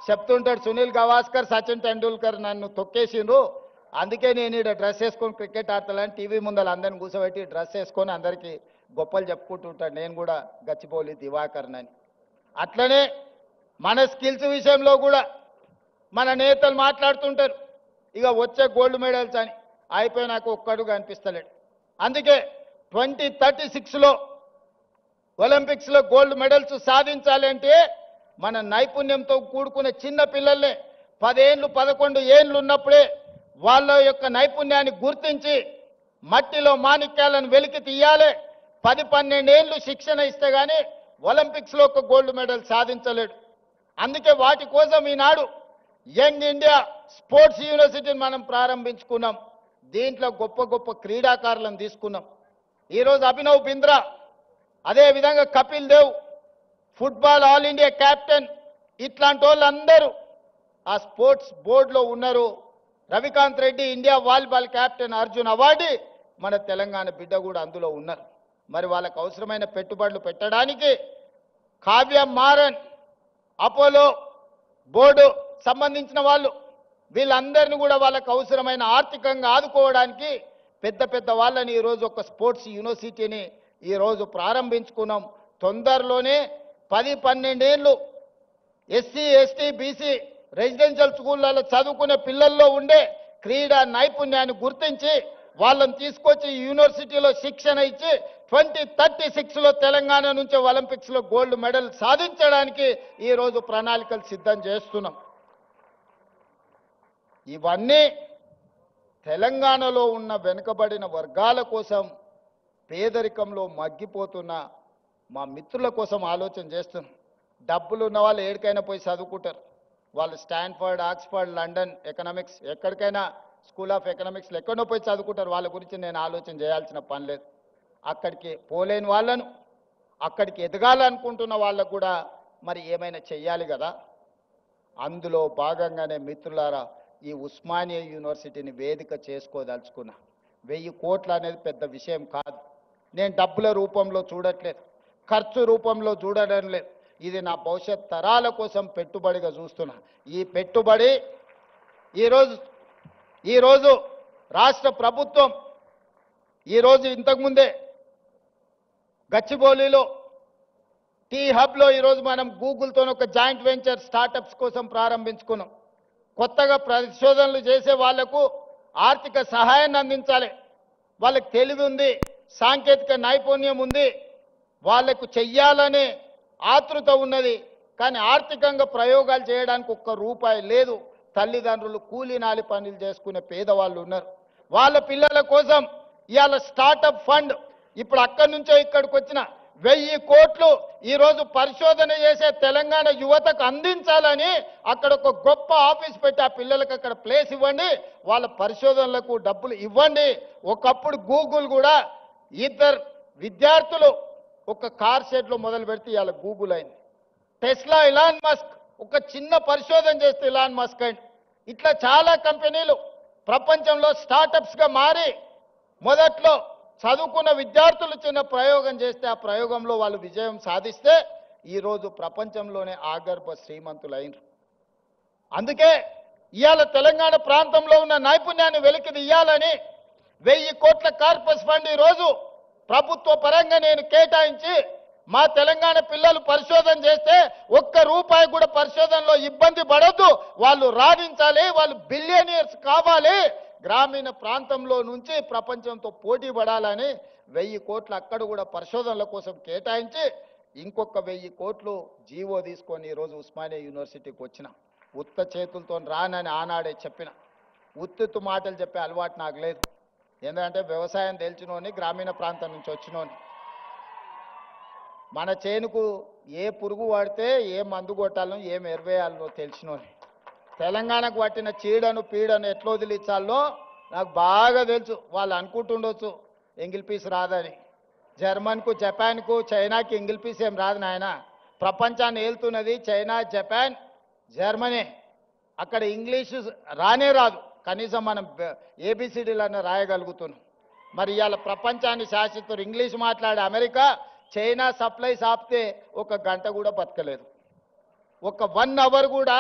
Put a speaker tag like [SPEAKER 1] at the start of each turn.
[SPEAKER 1] చెప్తుంటాడు సునీల్ గవాస్కర్ సచిన్ టెండూల్కర్ నన్ను తొక్కేసిండ్రు అందుకే నేను ఇక్కడ డ్రెస్ వేసుకొని క్రికెట్ ఆడతానని టీవీ ముందర అందరిని కూర్చోబెట్టి డ్రెస్ వేసుకొని అందరికీ గొప్పలు చెప్పుకుంటుంటాడు నేను కూడా గచ్చిబౌలి దివాకర్ని అని అట్లనే మన స్కిల్స్ విషయంలో కూడా మన నేతలు మాట్లాడుతుంటారు ఇక వచ్చే గోల్డ్ మెడల్స్ అని అయిపోయినాక ఒక్కడు కనిపిస్తలేడు అందుకే 2036లో ఒలింపిక్స్లో గోల్డ్ మెడల్స్ సాధించాలి అంటే మన నైపుణ్యంతో కూడుకునే చిన్న పిల్లల్ని 10 ఏళ్ళు 11 ఏళ్ళు ఉన్నప్పుడే వాళ్ళ యొక్క నైపుణ్యాన్ని గుర్తించి మట్టిలో మాణిక్యాలను వెలికి తీయాలి 10-12 ఏళ్ళు శిక్షణ ఇస్తే గానీ ఒలింపిక్స్లో ఒక గోల్డ్ మెడల్ సాధించలేడు అందుకే వాటి కోసం ఈనాడు యంగ్ ఇండియా స్పోర్ట్స్ యూనివర్సిటీని మనం ప్రారంభించుకున్నాం దీంట్లో గొప్ప గొప్ప క్రీడాకారులను తీసుకున్నాం ఈరోజు అభినవ్ బింద్రా అదే విధంగా Kapil Dev football all India captain ఇట్లాంటి వాళ్ళందరూ ఆ స్పోర్ట్స్ బోర్డులో ఉన్నారు Ravikanth Reddy India volleyball captain Arjun award మన తెలంగాణ బిడ్డ కూడా అందులో ఉన్నారు మరి వాళ్ళకి అవసరమైన పెట్టుబడులు పెట్టడానికి కావ్య మారన్ అపోలో బోర్డు సంబంధించిన వాళ్ళు వీళ్ళందరినీ కూడా వాళ్ళకి అవసరమైన ఆర్థికంగా ఆదుకోవడానికి పెద్ద పెద్ద వాళ్ళని ఈరోజు ఒక స్పోర్ట్స్ యూనివర్సిటీని ఈరోజు ప్రారంభించుకున్నాం తొందరలోనే 10-12 ఏళ్ళు ఎస్సీ ఎస్టీ బీసీ రెసిడెన్షియల్ స్కూళ్ళలో చదువుకునే పిల్లల్లో ఉండే క్రీడా నైపుణ్యాన్ని గుర్తించి వాళ్ళని తీసుకొచ్చి యూనివర్సిటీలో శిక్షణ ఇచ్చి 2036లో తెలంగాణ నుంచి ఒలింపిక్స్లో గోల్డ్ మెడల్ సాధించడానికి ఈరోజు ప్రణాళికలు సిద్ధం చేస్తున్నాం ఇవన్నీ తెలంగాణలో ఉన్న వెనుకబడిన వర్గాల కోసం పేదరికంలో మగ్గిపోతున్న మా మిత్రుల కోసం ఆలోచన చేస్తున్నాం డబ్బులు ఉన్న వాళ్ళు ఏడికైనా పోయి చదువుకుంటారు వాళ్ళు స్టాన్ఫర్డ్ ఆక్స్ఫర్డ్ లండన్ ఎకనామిక్స్ ఎక్కడికైనా స్కూల్ ఆఫ్ ఎకనామిక్స్లో ఎక్కడో పోయి చదువుకుంటారు వాళ్ళ గురించి నేను ఆలోచన చేయాల్సిన పని లేదు అక్కడికి పోలేని వాళ్ళను అక్కడికి ఎదగాలనుకుంటున్న వాళ్ళకు కూడా మరి ఏమైనా చెయ్యాలి కదా అందులో భాగంగానే మిత్రులారా ఈ ఉస్మానియా యూనివర్సిటీని వేదిక చేసుకోదలుచుకున్నా 1000 కోట్లు అనేది పెద్ద విషయం కాదు నేను డబ్బుల రూపంలో చూడట్లేదు ఖర్చు రూపంలో చూడడం లేదు ఇది నా భవిష్యత్ తరాల కోసం పెట్టుబడిగా చూస్తున్నా ఈ పెట్టుబడి ఈరోజు రాష్ట్ర ప్రభుత్వం ఈరోజు ఇంతకుముందే గచ్చిబౌలిలో టీ హబ్లో ఈరోజు మనం గూగుల్తో ఒక జాయింట్ వెంచర్ స్టార్టప్స్ కోసం ప్రారంభించుకున్నాం కొత్తగా పరిశోధనలు చేసే వాళ్లకు ఆర్థిక సహాయాన్ని అందించాలి వాళ్ళకి తెలివి ఉంది సాంకేతిక నైపుణ్యం ఉంది వాళ్లకు చెయ్యాలనే ఆతృత ఉన్నది కానీ ఆర్థికంగా ప్రయోగాలు చేయడానికి ఒక్క రూపాయి లేదు తల్లిదండ్రులు కూలీనాలి పనులు చేసుకునే పేదవాళ్ళు ఉన్నారు వాళ్ళ పిల్లల కోసం ఇవాళ స్టార్టప్ ఫండ్ ఇప్పుడు అక్కడి నుంచో ఇక్కడికి వచ్చిన 1000 కోట్లు ఈరోజు పరిశోధన చేసే తెలంగాణ యువతకు అందించాలని అక్కడ ఒక గొప్ప ఆఫీస్ పెట్టి ఆ పిల్లలకు అక్కడ ప్లేస్ ఇవ్వండి వాళ్ళ పరిశోధనలకు డబ్బులు ఇవ్వండి ఒకప్పుడు గూగుల్ కూడా 2 విద్యార్థులు ఒక కార్ షెడ్లో మొదలు పెడితే ఇవాళ గూగుల్ అయింది టెస్లా ఇలాన్ మస్క్ ఒక చిన్న పరిశోధన చేస్తే ఇలాన్ మస్క్ అయింది ఇట్లా చాలా కంపెనీలు ప్రపంచంలో స్టార్టప్స్గా మారి మొదట్లో చదువుకున్న విద్యార్థులు చిన్న ప్రయోగం చేస్తే ఆ ప్రయోగంలో వాళ్ళు విజయం సాధిస్తే ఈరోజు ప్రపంచంలోనే ఆగర్భ శ్రీమంతులైనరు అందుకే ఇవాళ తెలంగాణ ప్రాంతంలో ఉన్న నైపుణ్యాన్ని వెలికి తీయాలని 1000 కోట్ల కార్పస్ ఫండ్ ఈరోజు ప్రభుత్వ పరంగా నేను కేటాయించి మా తెలంగాణ పిల్లలు పరిశోధన చేస్తే ఒక్క రూపాయి కూడా పరిశోధనలో ఇబ్బంది పడొద్దు వాళ్ళు రాణించాలి వాళ్ళు బిలియనీర్స్ కావాలి గ్రామీణ ప్రాంతంలో నుంచి ప్రపంచంతో పోటీ పడాలని 1000 కోట్లు అక్కడ కూడా పరిశోధనల కోసం కేటాయించి ఇంకొక 1000 కోట్లు జీవో తీసుకొని ఈరోజు ఉస్మానియా యూనివర్సిటీకి వచ్చిన ఉత్త చేతులతో రానని ఆనాడే చెప్పిన ఉత్తుత్తు మాటలు చెప్పే అలవాటు నాకు లేదు ఎందుకంటే వ్యవసాయం తెలిసినోని గ్రామీణ ప్రాంతం నుంచి వచ్చినోని మన చేనుకు ఏ పురుగు వాడితే ఏ మందు కొట్టాలో ఏం ఎరువేయాలో తెలిసినోని తెలంగాణకు పట్టిన చీడను పీడను ఎట్లా వదిలించాలో నాకు బాగా తెలుసు వాళ్ళు అనుకుంటుండొచ్చు ఎంగిల్ పీస్ రాదని జర్మన్కు జపాన్కు చైనాకి ఎంగిల్ పీస్ ఏం రాదు నాయన ప్రపంచాన్ని ఏలుతున్నది చైనా జపాన్ జర్మనీ అక్కడ ఇంగ్లీషు రానే రాదు కనీసం మనం ఏబిసిడీలన్నా రాయగలుగుతున్నాం మరి ఇవాళ ప్రపంచాన్ని శాసిస్తారు ఇంగ్లీష్ మాట్లాడే అమెరికా చైనా సప్లైస్ ఆపితే 1 గంట కూడా బతకలేదు 1 అవర్ కూడా